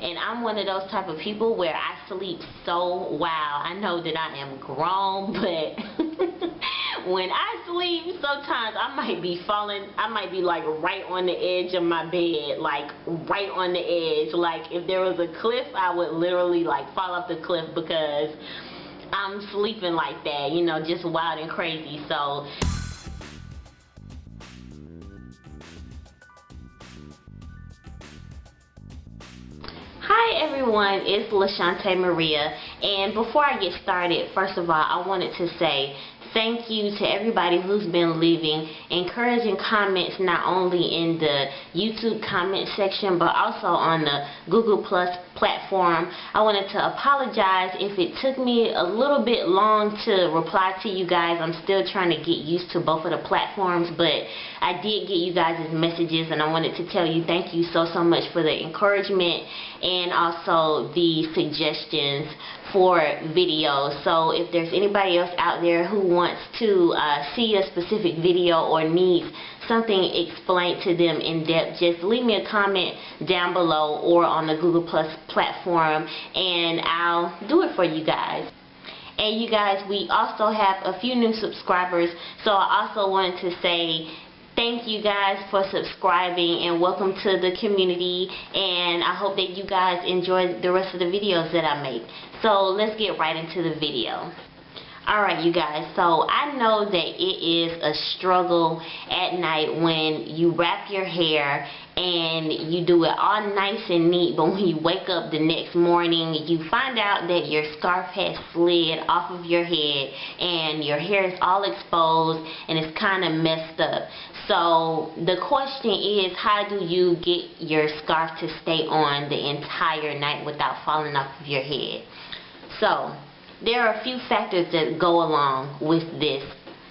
And I'm one of those type of people where I sleep so wow. I know that I am grown, but when I sleep, sometimes I might be falling, I might be like right on the edge of my bed, like right on the edge. Like if there was a cliff, I would literally like fall off the cliff because I'm sleeping like that, you know, just wild and crazy. So hi everyone, it's LaShante Maria, and before I get started, first of all, I wanted to say thank you to everybody who's been leaving encouraging comments, not only in the YouTube comment section but also on the Google Plus platform. I wanted to apologize if it took me a little bit long to reply to you guys. I'm still trying to get used to both of the platforms, but I did get you guys' messages, and I wanted to tell you thank you so much for the encouragement and also the suggestions for videos. So if there's anybody else out there who wants to see a specific video or needs something explained to them in depth, just leave me a comment down below or on the Google Plus platform and I'll do it for you guys. And you guys, we also have a few new subscribers, so I also wanted to say thank you guys for subscribing and welcome to the community, and I hope that you guys enjoy the rest of the videos that I make. So let's get right into the video. Alright you guys, so I know that it is a struggle at night when you wrap your hair and you do it all nice and neat, but when you wake up the next morning you find out that your scarf has slid off of your head and your hair is all exposed and it's kind of messed up. So the question is, how do you get your scarf to stay on the entire night without falling off of your head? So there are a few factors that go along with this.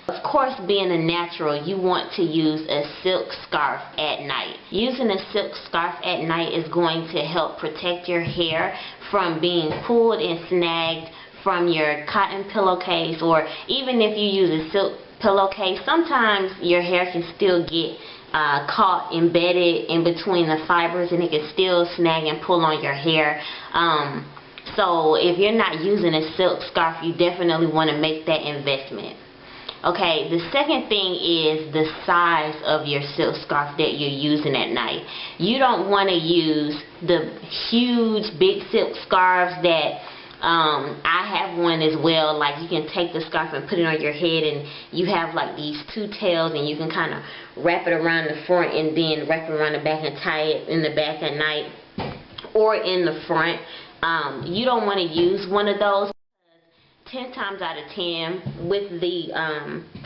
Of course, being a natural, you want to use a silk scarf at night. Using a silk scarf at night is going to help protect your hair from being pulled and snagged from your cotton pillowcase, or even if you use a silk pillowcase, sometimes your hair can still get caught, embedded in between the fibers, and it can still snag and pull on your hair. So if you're not using a silk scarf, you definitely want to make that investment. Okay, the second thing is the size of your silk scarf that you're using at night. You don't want to use the huge big silk scarves that I have one as well. Like, you can take the scarf and put it on your head and you have like these two tails, and you can kind of wrap it around the front and then wrap it around the back and tie it in the back at night or in the front. You don't want to use one of those. 10 times out of 10, with the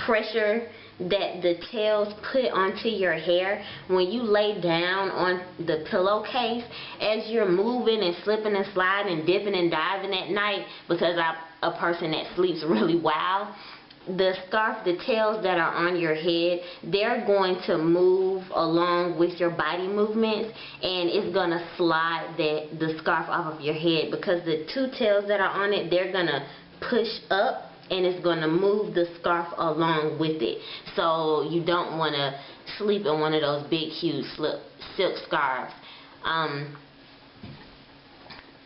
pressure that the tails put onto your hair, when you lay down on the pillowcase, as you're moving and slipping and sliding and dipping and diving at night, because I'm a person that sleeps really wild, the scarf, the tails that are on your head, they're going to move along with your body movements, and it's going to slide the scarf off of your head, because the two tails that are on it, they're going to push up and it's going to move the scarf along with it. So you don't want to sleep in one of those big huge silk scarves.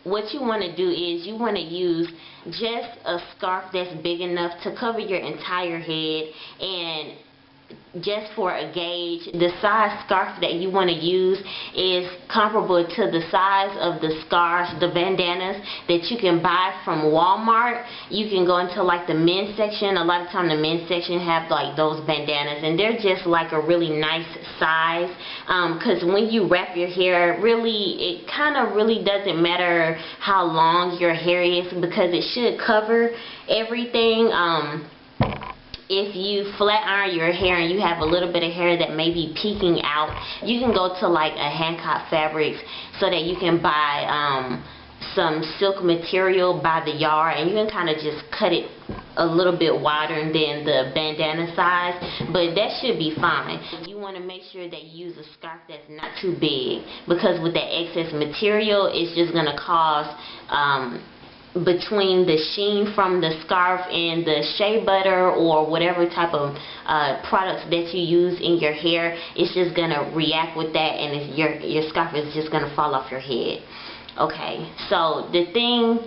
What you want to do is you want to use just a scarf that's big enough to cover your entire head, and just for a gauge, the size scarf that you want to use is comparable to the size of the scarves, the bandanas that you can buy from Walmart. You can go into like the men's section. A lot of time the men's section have like those bandanas, and they're just like a really nice size, because when you wrap your hair, really it kind of really doesn't matter how long your hair is, because it should cover everything. If you flat iron your hair and you have a little bit of hair that may be peeking out, you can go to like a Hancock Fabrics so that you can buy some silk material by the yard, and you can kind of just cut it a little bit wider than the bandana size, but that should be fine. You want to make sure that you use a scarf that's not too big, because with that excess material, it's just going to cause between the sheen from the scarf and the shea butter or whatever type of products that you use in your hair, it's just going to react with that, and your scarf is just going to fall off your head. Okay, so the thing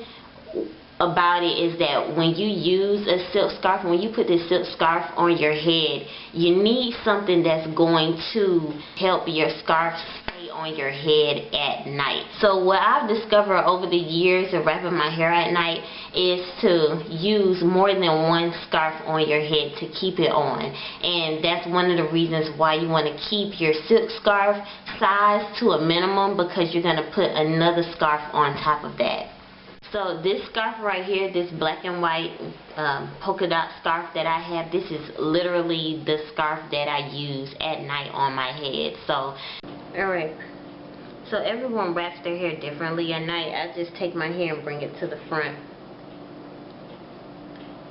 about it is that when you use a silk scarf, when you put this silk scarf on your head, you need something that's going to help your scarf stay on your head at night. So what I've discovered over the years of wrapping my hair at night is to use more than one scarf on your head to keep it on. And that's one of the reasons why you want to keep your silk scarf size to a minimum, because you're going to put another scarf on top of that. So this scarf right here, this black and white polka dot scarf that I have, this is literally the scarf that I use at night on my head. So, alright. So everyone wraps their hair differently at night. I just take my hair and bring it to the front.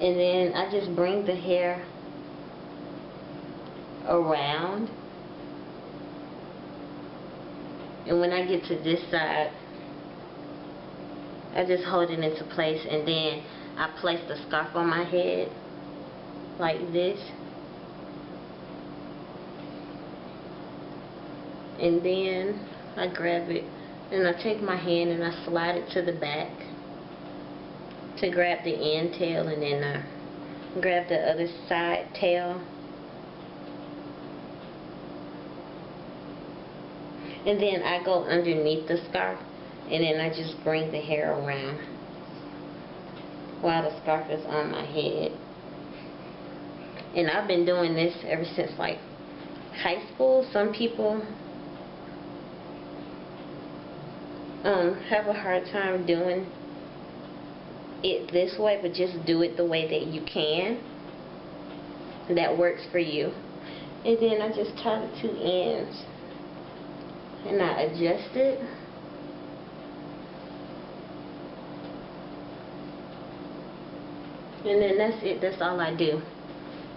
And then I just bring the hair around. And when I get to this side, I just hold it into place, and then I place the scarf on my head like this, and then I grab it and I take my hand and I slide it to the back to grab the end tail, and then I grab the other side tail, and then I go underneath the scarf. And then I just bring the hair around while the scarf is on my head. And I've been doing this ever since like high school. Some people have a hard time doing it this way, but just do it the way that you can. That works for you. And then I just tie the two ends and I adjust it. And then that's it. That's all I do.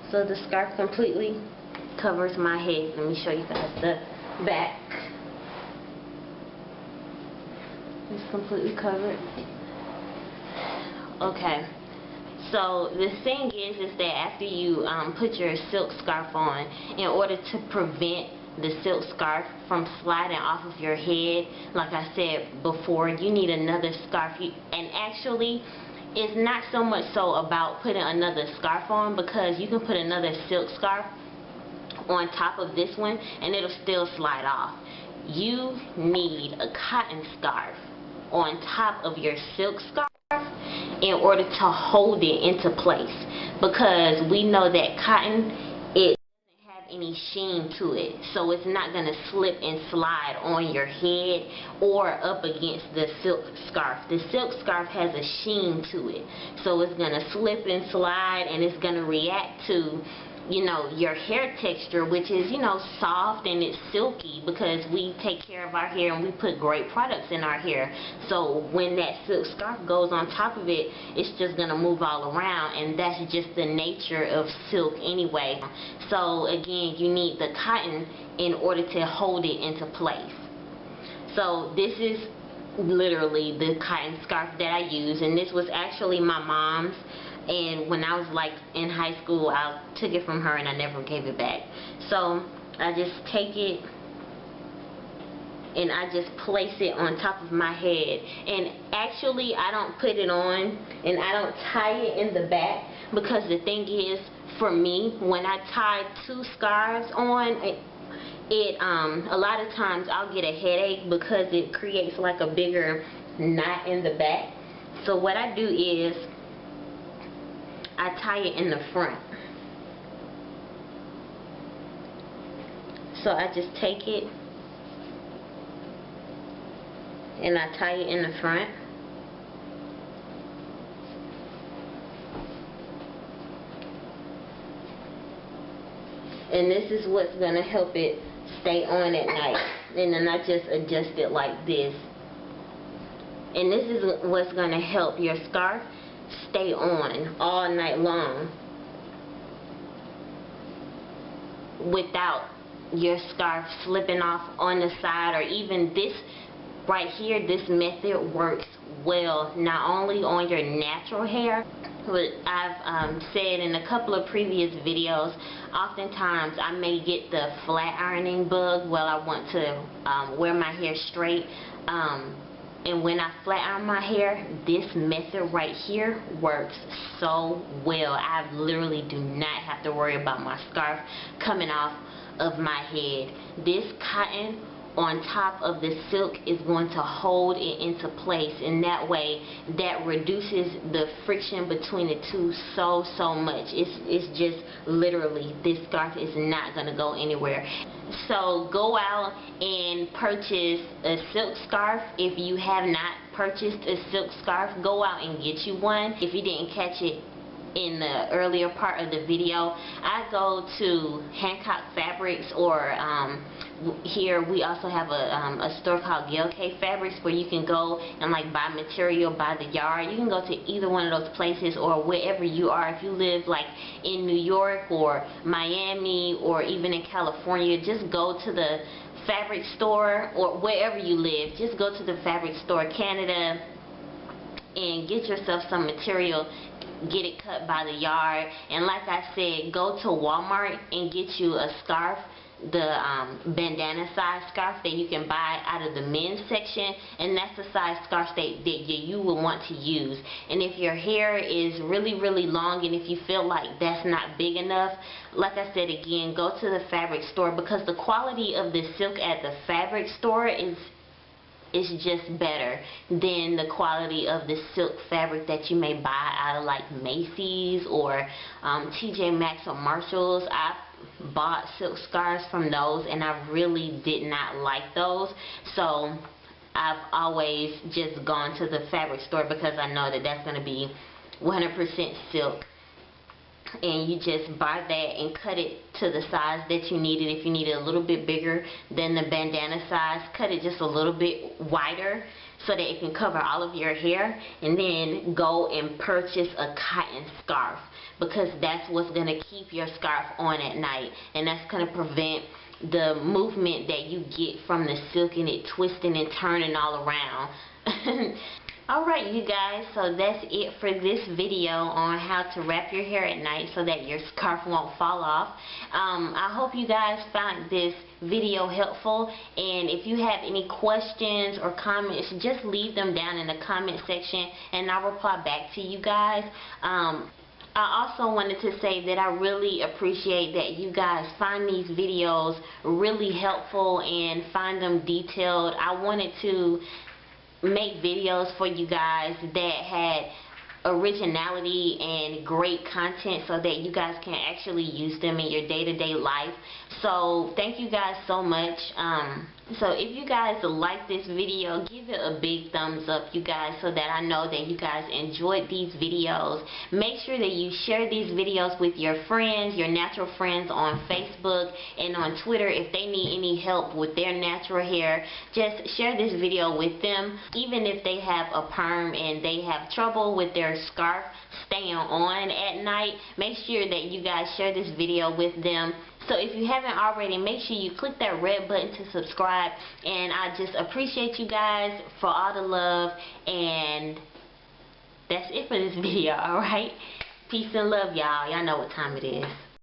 So the scarf completely covers my head. Let me show you guys the back. It's completely covered. Okay. So the thing is that after you put your silk scarf on, in order to prevent the silk scarf from sliding off of your head, like I said before, you need another scarf. And actually, it's not so much so about putting another scarf on, because you can put another silk scarf on top of this one and it'll still slide off. You need a cotton scarf on top of your silk scarf in order to hold it into place, because we know that cotton, it doesn't have any sheen to it, so it's not going to slip and slide on your head or up against the silk scarf. The silk scarf has a sheen to it, so it's going to slip and slide, and it's going to react to, you know, your hair texture, which is, you know, soft and it's silky, because we take care of our hair and we put great products in our hair. So when that silk scarf goes on top of it, it's just going to move all around, and that's just the nature of silk anyway. So again, you need the cotton in order to hold it into place. So this is literally the cotton scarf that I use, and this was actually my mom's. And when I was like in high school, I took it from her and I never gave it back. So I just take it and I just place it on top of my head. And actually, I don't put it on and I don't tie it in the back, because the thing is, for me, when I tie two scarves on, a lot of times I'll get a headache because it creates like a bigger knot in the back. So what I do is I tie it in the front. So I just take it and I tie it in the front. And this is what's going to help it stay on at night. And then I just adjust it like this. And this is what's going to help your scarf stay on all night long without your scarf slipping off on the side. Or even this right here, this method works well not only on your natural hair, but I've said in a couple of previous videos, oftentimes I may get the flat ironing bug while I want to wear my hair straight. And when I flat iron my hair, this method right here works so well. I literally do not have to worry about my scarf coming off of my head. This cotton on top of the silk is going to hold it into place, and that way that reduces the friction between the two so much. It's just literally, this scarf is not going to go anywhere. So go out and purchase a silk scarf. If you have not purchased a silk scarf, go out and get you one. If you didn't catch it in the earlier part of the video, I go to Hancock Fabrics, or here we also have a store called Gail K Fabrics, where you can go and like buy material by the yard. You can go to either one of those places, or wherever you are. If you live like in New York or Miami or even in California, just go to the fabric store, or wherever you live, just go to the fabric store, Canada, and get yourself some material. Get it cut by the yard. And like I said, go to Walmart and get you a scarf, the bandana size scarf that you can buy out of the men's section, and that's the size scarf that you will want to use. And if your hair is really long, and if you feel like that's not big enough, like I said again, go to the fabric store, because the quality of the silk at the fabric store is just better than the quality of the silk fabric that you may buy out of like Macy's or TJ Maxx or Marshalls. I've bought silk scarves from those, and I really did not like those, so I've always just gone to the fabric store, because I know that that's going to be 100% silk. And you just buy that and cut it to the size that you need it. If you need it a little bit bigger than the bandana size, cut it just a little bit wider so that it can cover all of your hair, and then go and purchase a cotton scarf, because that's what's going to keep your scarf on at night, and that's going to prevent the movement that you get from the silk and it twisting and turning all around. Alright you guys, so that's it for this video on how to wrap your hair at night so that your scarf won't fall off. I hope you guys found this video helpful, and if you have any questions or comments, just leave them down in the comment section and I'll reply back to you guys. I also wanted to say that I really appreciate that you guys find these videos really helpful and find them detailed. I wanted to make videos for you guys that had originality and great content so that you guys can actually use them in your day-to-day life. So thank you guys so much. So if you guys like this video, give it a big thumbs up, you guys, so that I know that you guys enjoyed these videos. Make sure that you share these videos with your friends, your natural friends on Facebook and on Twitter. If they need any help with their natural hair, just share this video with them. Even if they have a perm and they have trouble with their scarf staying on at night, make sure that you guys share this video with them. So if you haven't already, make sure you click that red button to subscribe. And I just appreciate you guys for all the love. And that's it for this video, alright? Peace and love, y'all. Y'all know what time it is.